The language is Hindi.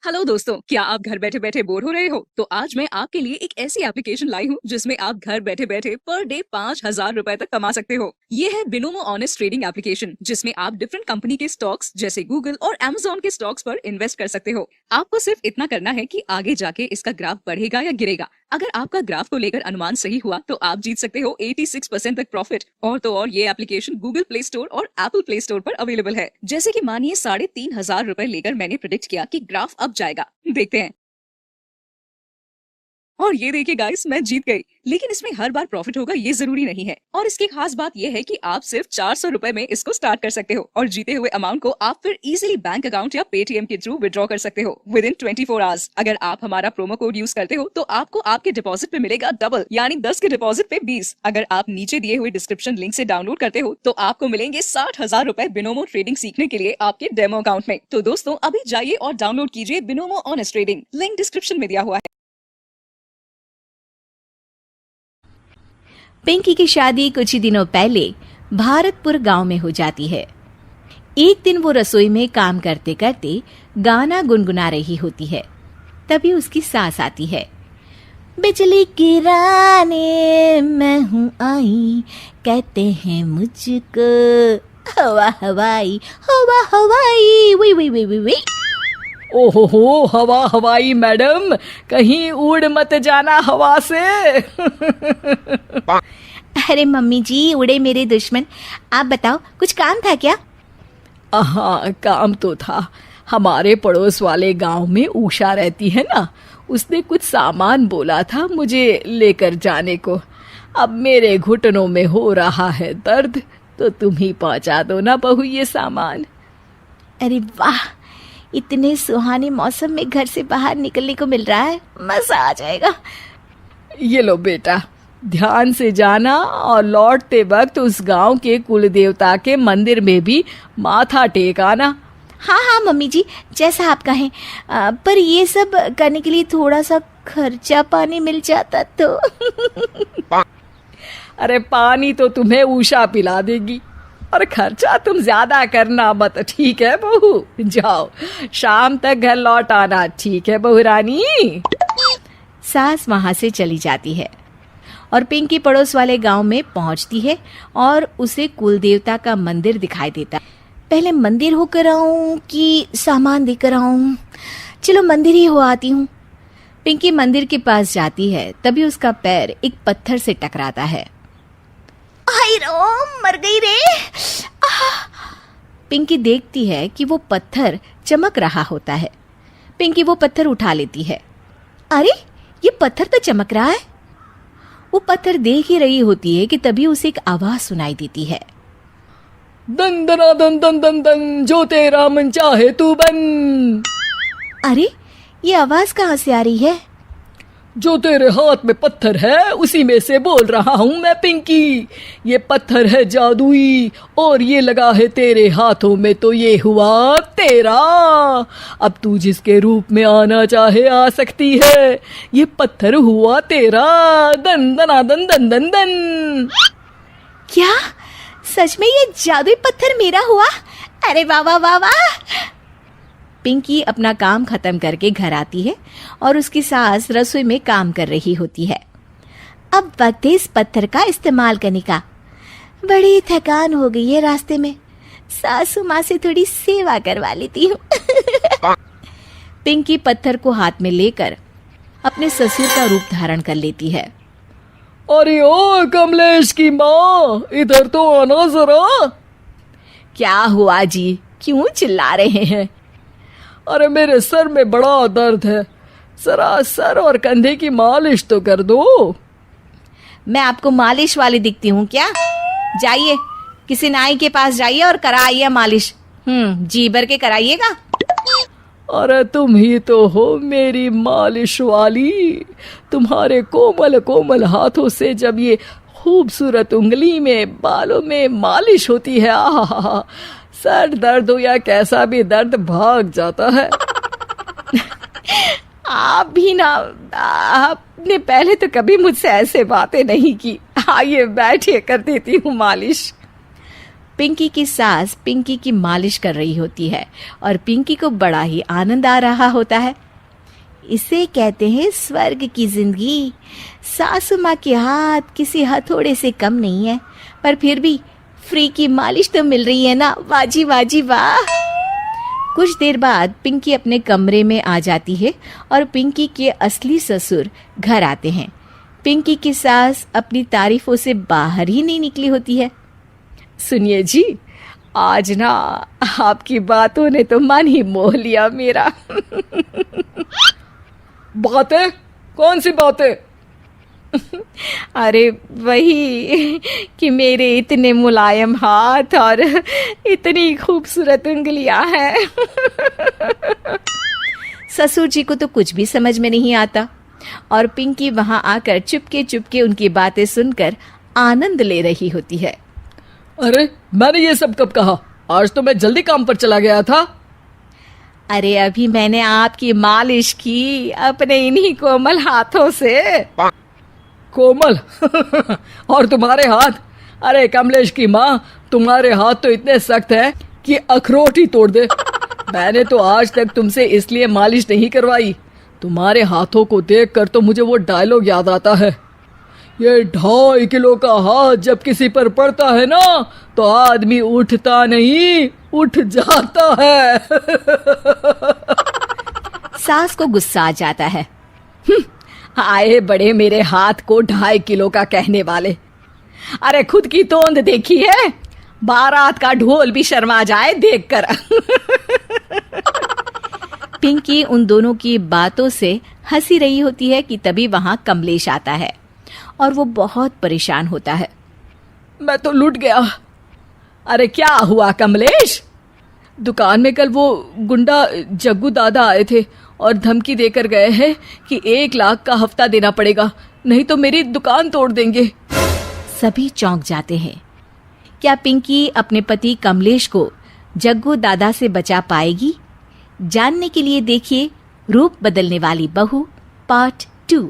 हेलो दोस्तों, क्या आप घर बैठे बैठे बोर हो रहे हो? तो आज मैं आपके लिए एक ऐसी एप्लीकेशन लाई हूँ जिसमें आप घर बैठे बैठे पर डे 5,000 रुपए तक कमा सकते हो। ये है बिनोमो ऑनेस्ट ट्रेडिंग एप्लीकेशन, जिसमें आप डिफरेंट कंपनी के स्टॉक्स जैसे गूगल और Amazon के स्टॉक्स पर इन्वेस्ट कर सकते हो। आपको सिर्फ इतना करना है कि आगे जाके इसका ग्राफ बढ़ेगा या गिरेगा। अगर आपका ग्राफ को लेकर अनुमान सही हुआ तो आप जीत सकते हो 86% तक प्रॉफिट। और तो और ये एप्लीकेशन गूगल प्ले स्टोर और एप्पल प्ले स्टोर पर अवेलेबल है। जैसे कि मानिए 3,500 रुपए लेकर मैंने प्रेडिक्ट किया कि ग्राफ अब जाएगा। देखते हैं। और ये देखिए गाइस, मैं जीत गई। लेकिन इसमें हर बार प्रॉफिट होगा ये जरूरी नहीं है। और इसकी खास बात ये है कि आप सिर्फ 400 रुपए में इसको स्टार्ट कर सकते हो और जीते हुए अमाउंट को आप फिर इजीली बैंक अकाउंट या पेटीएम के थ्रू विड्रॉ कर सकते हो विद इन 24 आवर्स। अगर आप हमारा प्रोमो कोड यूज करते हो तो आपको आपके डिपॉजिट पे मिलेगा डबल, यानी 10 के डिपॉजिट पे 20। अगर आप नीचे दिए हुए डिस्क्रिप्शन लिंक से डाउनलोड करते हो तो आपको मिलेंगे 60,000 रुपए बिनोमो ट्रेडिंग सीखने के लिए आपके डेमो अकाउंट में। तो दोस्तों, अभी जाइए और डाउनलोड कीजिए Binomo honest trading. Link description में दिया हुआ है। पिंकी की शादी कुछ ही दिनों पहले भारतपुर गांव में हो जाती है। एक दिन वो रसोई में काम करते करते गाना गुनगुना रही होती है। तभी उसकी सास आती है। बिजली गिराने मैं हूँ आई, कहते हैं मुझको हवा हवाई, हवा हवाई, वी वी वी वी वी। ओहो, हवा हवाई मैडम, कहीं उड़ मत जाना हवा से। अरे मम्मी जी, उड़े मेरे दुश्मन। आप बताओ, कुछ काम था क्या? हाँ, काम तो था। हमारे पड़ोस वाले गांव में उषा रहती है ना, उसने कुछ सामान बोला था मुझे लेकर जाने को। अब मेरे घुटनों में हो रहा है दर्द, तो तुम ही पहुंचा दो ना बहू ये सामान। अरे वाह, इतने सुहाने मौसम में घर से बाहर निकलने को मिल रहा है, मजा आ जाएगा। ये लो बेटा, ध्यान से जाना और लौटते वक्त उस गांव के कुल देवता के मंदिर में भी माथा टेक आना। हाँ हाँ मम्मी जी, जैसा आप कहें। पर ये सब करने के लिए थोड़ा सा खर्चा पानी मिल जाता तो। अरे पानी तो तुम्हें उषा पिला देगी, और खर्चा तुम ज्यादा करना मत, ठीक है बहू? जाओ, शाम तक घर लौट आना, ठीक है बहू रानी? सास वहां से चली जाती है और पिंकी पड़ोस वाले गांव में पहुंचती है और उसे कुल देवता का मंदिर दिखाई देता। पहले मंदिर होकर आऊं कि सामान देकर आऊं? चलो मंदिर ही हो आती हूँ। पिंकी मंदिर के पास जाती है, तभी उसका पैर एक पत्थर से टकराता है। हाय रो, मर गई रे। पिंकी देखती है कि वो पत्थर चमक रहा होता है। पिंकी वो पत्थर उठा लेती है। अरे, ये पत्थर तो चमक रहा है। वो पत्थर देख ही रही होती है कि तभी उसे एक आवाज सुनाई देती है। दन दना दन दन दन दन, जो तेरा मन चाहे तू बन। अरे, ये आवाज कहाँ से आ रही है? जो तेरे हाथ में पत्थर है उसी में से बोल रहा हूँ मैं पिंकी। ये पत्थर है जादुई, और ये लगा है तेरे हाथों में, तो ये हुआ तेरा। अब तू जिसके रूप में आना चाहे आ सकती है। ये पत्थर हुआ तेरा। दन दना दन दन दन दन। क्या सच में ये जादुई पत्थर मेरा हुआ? अरे वाह वाह वाह वाह। पिंकी अपना काम खत्म करके घर आती है और उसकी सास रसोई में काम कर रही होती है। अब वक्त है इस पत्थर का इस्तेमाल करने का। बड़ी थकान हो गई है रास्ते में, सासू माँ से थोड़ी सेवा करवा लेती हूँ। पिंकी पत्थर को हाथ में लेकर अपने ससुर का रूप धारण कर लेती है। अरे ओ कमलेश की माँ, इधर तो आना जरा। क्या हुआ जी, क्यों चिल्ला रहे हैं? अरे मेरे सर में बड़ा दर्द है, जरा सर और कंधे की मालिश तो कर दो। मैं आपको मालिश वाली दिखती हूँ क्या? जाइए, किसी नाई के पास जाइए और कराइए मालिश। जी भर के कराइएगा। अरे तुम ही तो हो मेरी मालिश वाली। तुम्हारे कोमल कोमल हाथों से जब ये खूबसूरत उंगली में बालों में मालिश होती है, आहा, सर दर्द हो या कैसा भी दर्द भाग जाता है। आप भी ना, आपने पहले तो कभी मुझसे ऐसे बातें नहीं की। आइए बैठिए, कर देती हूँ मालिश। पिंकी की सास पिंकी की मालिश कर रही होती है और पिंकी को बड़ा ही आनंद आ रहा होता है। इसे कहते हैं स्वर्ग की जिंदगी। सासू माँ के हाथ किसी हथौड़े से कम नहीं है, पर फिर भी फ्री की मालिश तो मिल रही है ना। वाजी वाजी वाह। कुछ देर बाद पिंकी अपने कमरे में आ जाती है और पिंकी के असली ससुर घर आते हैं। पिंकी की सास अपनी तारीफों से बाहर ही नहीं निकली होती है। सुनिए जी, आज ना आपकी बातों ने तो मन ही मोह लिया मेरा। बातें? कौन सी बातें? अरे वही कि मेरे इतने मुलायम हाथ और इतनी खूबसूरत उंगलियां हैं। ससुर जी को तो कुछ भी समझ में नहीं आता और पिंकी वहां आकर चुपके चुपके उनकी बातें सुनकर आनंद ले रही होती है। अरे मैंने ये सब कब कहा? आज तो मैं जल्दी काम पर चला गया था। अरे अभी मैंने आपकी मालिश की अपने इन्हीं कोमल हाथों से। कोमल? और तुम्हारे हाथ? अरे कमलेश की माँ, तुम्हारे हाथ तो इतने सख्त हैं कि अखरोट ही तोड़ दे। मैंने तो आज तक तुमसे इसलिए मालिश नहीं करवाई। तुम्हारे हाथों को देखकर तो मुझे वो डायलॉग याद आता है, ये 2.5 किलो का हाथ जब किसी पर पड़ता है ना तो आदमी उठता नहीं, उठ जाता है। सास को गुस्सा आ जाता है। आए बड़े मेरे हाथ को 2.5 किलो का कहने वाले। अरे खुद की तोंद देखी है? बारात का ढोल भी शर्मा जाए देखकर। पिंकी उन दोनों की बातों से हंसी रही होती है कि तभी वहां कमलेश आता है और वो बहुत परेशान होता है। मैं तो लूट गया। अरे क्या हुआ कमलेश? दुकान में कल वो गुंडा जग्गू दादा आए थे और धमकी देकर गए हैं कि 1 लाख का हफ्ता देना पड़ेगा, नहीं तो मेरी दुकान तोड़ देंगे। सभी चौंक जाते हैं। क्या पिंकी अपने पति कमलेश को जग्गू दादा से बचा पाएगी? जानने के लिए देखिए रूप बदलने वाली बहू पार्ट 2।